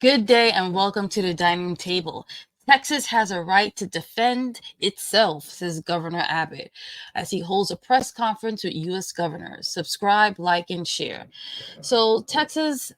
Good day and welcome to the dining table. Texas has a right to defend itself, says Governor Abbott, as he holds a press conference with U.S. governors. Subscribe, like, and share. So, Texas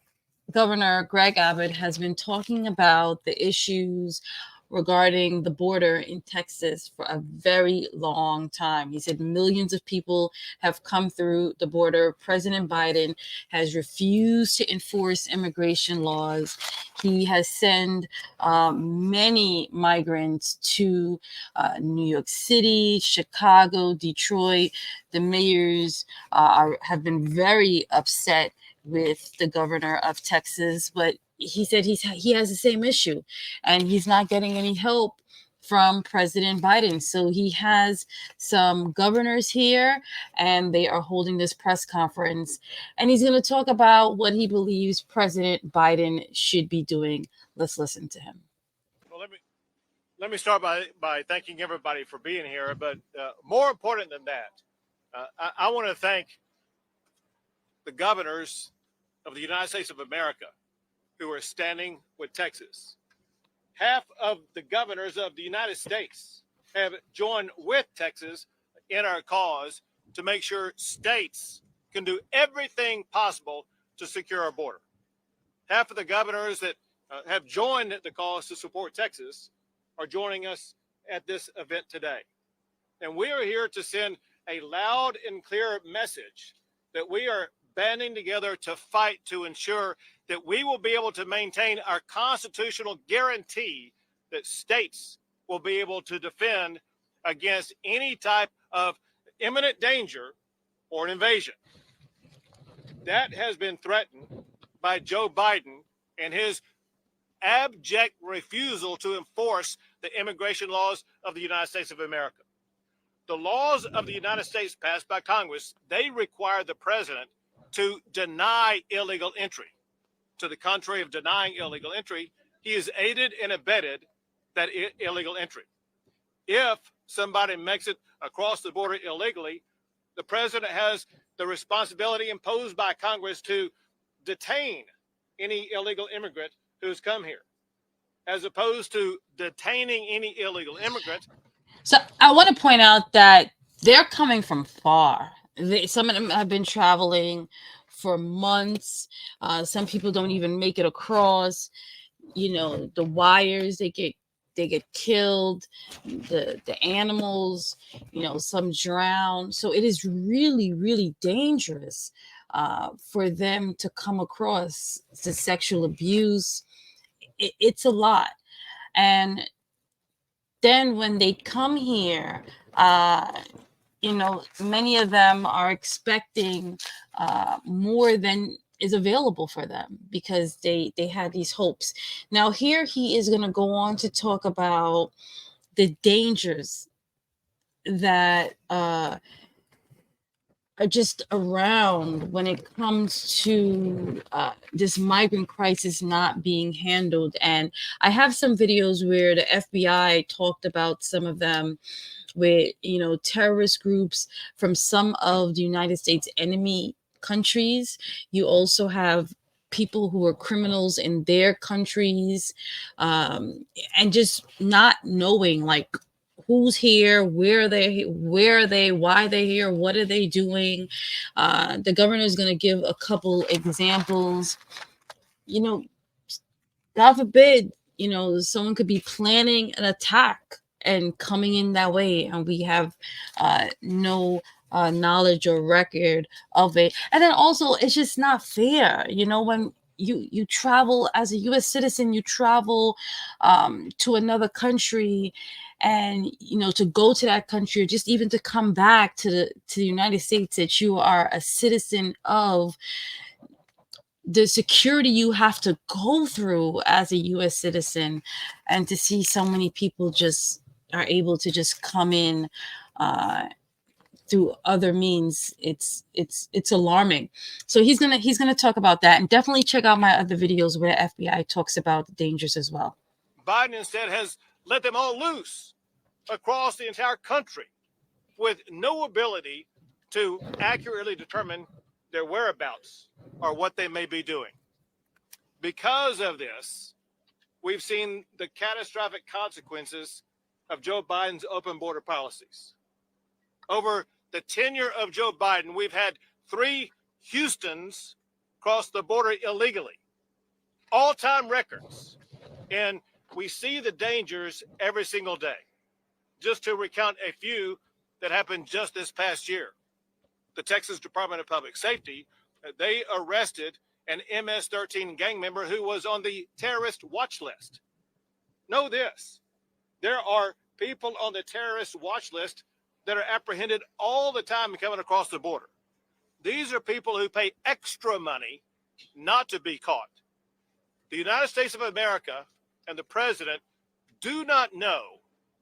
Governor Greg Abbott has been talking about the issues regarding the border in Texas for a very long time. He said millions of people have come through the border. President Biden has refused to enforce immigration laws. He has sent many migrants to New York City, Chicago, Detroit. The mayors have been very upset with the governor of Texas, but he said he has the same issue, and he's not getting any help from President Biden. So he has some governors here, and they are holding this press conference, and he's going to talk about what he believes President Biden should be doing. Let's listen to him. Well, let me start by thanking everybody for being here. But more important than that, I want to thank the governors of the United States of America who are standing with Texas. Half of the governors of the United States have joined with Texas in our cause to make sure states can do everything possible to secure our border. Half of the governors that have joined the cause to support Texas are joining us at this event today. And we are here to send a loud and clear message that we are banding together to fight to ensure that we will be able to maintain our constitutional guarantee that states will be able to defend against any type of imminent danger or an invasion. That has been threatened by Joe Biden and his abject refusal to enforce the immigration laws of the United States of America. The laws of the United States passed by Congress, they require the president to deny illegal entry. To the contrary of denying illegal entry, he has aided and abetted that illegal entry. If somebody makes it across the border illegally, the president has the responsibility imposed by Congress to detain any illegal immigrant who's come here, as opposed to detaining any illegal immigrant. So I want to point out that they're coming from far. Some of them have been traveling for months. Some people don't even make it across. You know, the wires they get killed. The animals, some drown. So it is really really dangerous for them to come across the sexual abuse. It's a lot, and then when they come here, many of them are expecting more than is available for them because they had these hopes. Now here he is going to go on to talk about the dangers that are just around when it comes to this migrant crisis not being handled. And I have some videos where the FBI talked about some of them with, terrorist groups from some of the United States enemy countries. You also have people who are criminals in their countries, and just not knowing, like, who's here, where are they, why they're here, what are they doing. The governor is going to give a couple examples. you know God forbid, someone could be planning an attack and coming in that way, and we have no knowledge or record of it. And then also, it's just not fair, when you travel as a U.S. citizen, you travel to another country, and to go to that country, or just even to come back to the United States, that you are a citizen of, the security you have to go through as a US citizen, and to see so many people just are able to just come in uh, through other means. It's alarming. So he's gonna talk about that, and definitely check out my other videos where FBI talks about the dangers as well. Biden instead has let them all loose across the entire country with no ability to accurately determine their whereabouts or what they may be doing. Because of this, we've seen the catastrophic consequences of Joe Biden's open border policies. Over the tenure of Joe Biden, we've had 3 Houstons cross the border illegally, all-time records. And we see the dangers every single day. Just to recount a few that happened just this past year. The Texas Department of Public Safety, they arrested an MS-13 gang member who was on the terrorist watch list. Know this, there are people on the terrorist watch list that are apprehended all the time coming across the border. These are people who pay extra money not to be caught. The United States of America and the president do not know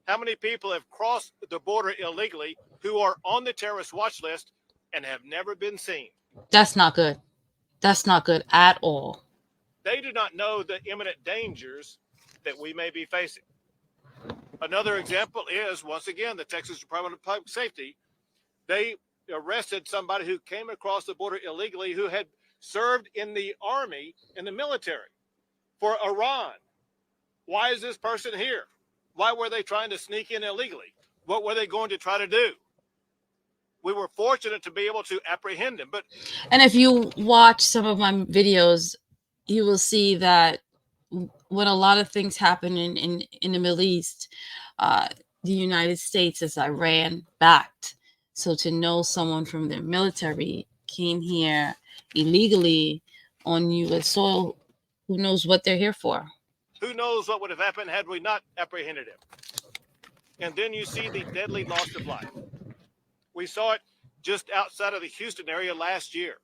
how many people have crossed the border illegally who are on the terrorist watch list and have never been seen. That's not good. That's not good at all. They do not know the imminent dangers that we may be facing. Another example is, once again, the Texas Department of Public Safety. They arrested somebody who came across the border illegally who had served in the army, in the military, for Iran. Why is this person here? Why were they trying to sneak in illegally? What were they going to try to do? We were fortunate to be able to apprehend him. And if you watch some of my videos, you will see that when a lot of things happen in the Middle East, the United States is Iran backed. So to know someone from the military came here illegally on U.S. soil, who knows what they're here for? Who knows what would have happened had we not apprehended him? And then you see the deadly loss of life. We saw it just outside of the Houston area last year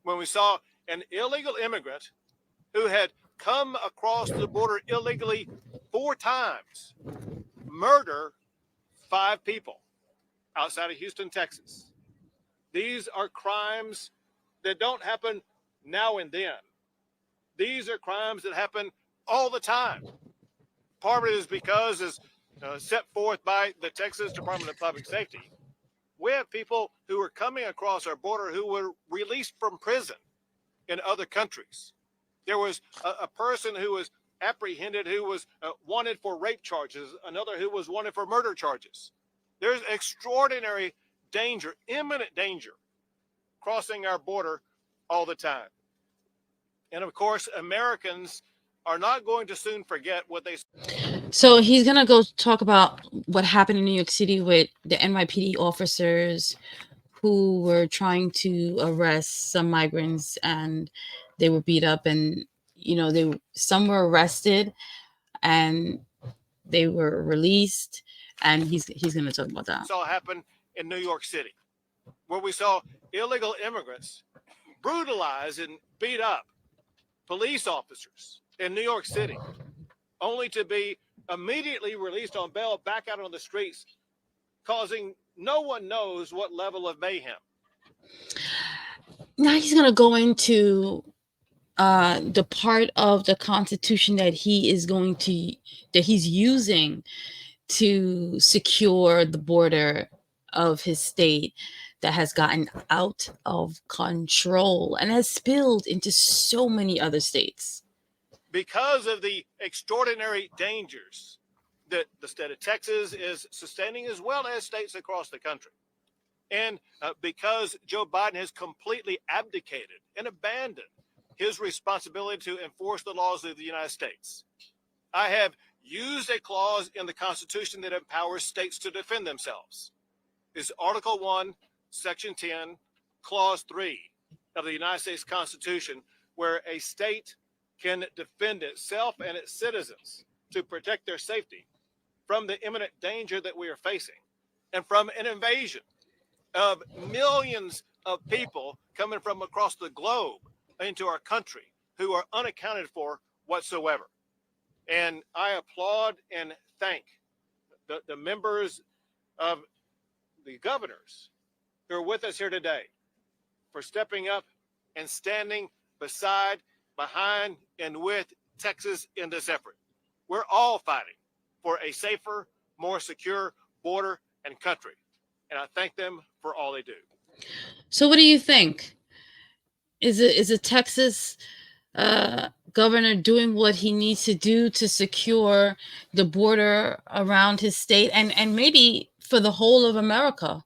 when we saw an illegal immigrant who had come across the border illegally 4 times murder 5 people outside of Houston, Texas. These are crimes that don't happen now and then. These are crimes that happen all the time. Part of it is because, as set forth by the Texas Department of Public Safety, we have people who are coming across our border who were released from prison in other countries. There was a person who was apprehended who was wanted for rape charges, another who was wanted for murder charges. There's extraordinary danger, imminent danger, crossing our border all the time. And of course, Americans are not going to soon forget what they. So he's going to go talk about what happened in New York City with the NYPD officers who were trying to arrest some migrants, and they were beat up, and some were arrested and they were released, and he's going to talk about that. Saw happen in New York City, where we saw illegal immigrants brutalize and beat up police officers in New York City, only to be immediately released on bail back out on the streets, causing no one knows what level of mayhem. Now he's going to go into the part of the Constitution that he's using to secure the border of his state that has gotten out of control and has spilled into so many other states. Because of the extraordinary dangers that the state of Texas is sustaining, as well as states across the country. And because Joe Biden has completely abdicated and abandoned his responsibility to enforce the laws of the United States, I have used a clause in the Constitution that empowers states to defend themselves. It's Article 1, Section 10, Clause 3 of the United States Constitution, where a state can defend itself and its citizens to protect their safety from the imminent danger that we are facing and from an invasion of millions of people coming from across the globe into our country who are unaccounted for whatsoever. And I applaud and thank the members of the governors who are with us here today for stepping up and standing behind, and with Texas in this effort. We're all fighting for a safer, more secure border and country. And I thank them for all they do. So what do you think? Is it Texas governor doing what he needs to do to secure the border around his state and maybe for the whole of America.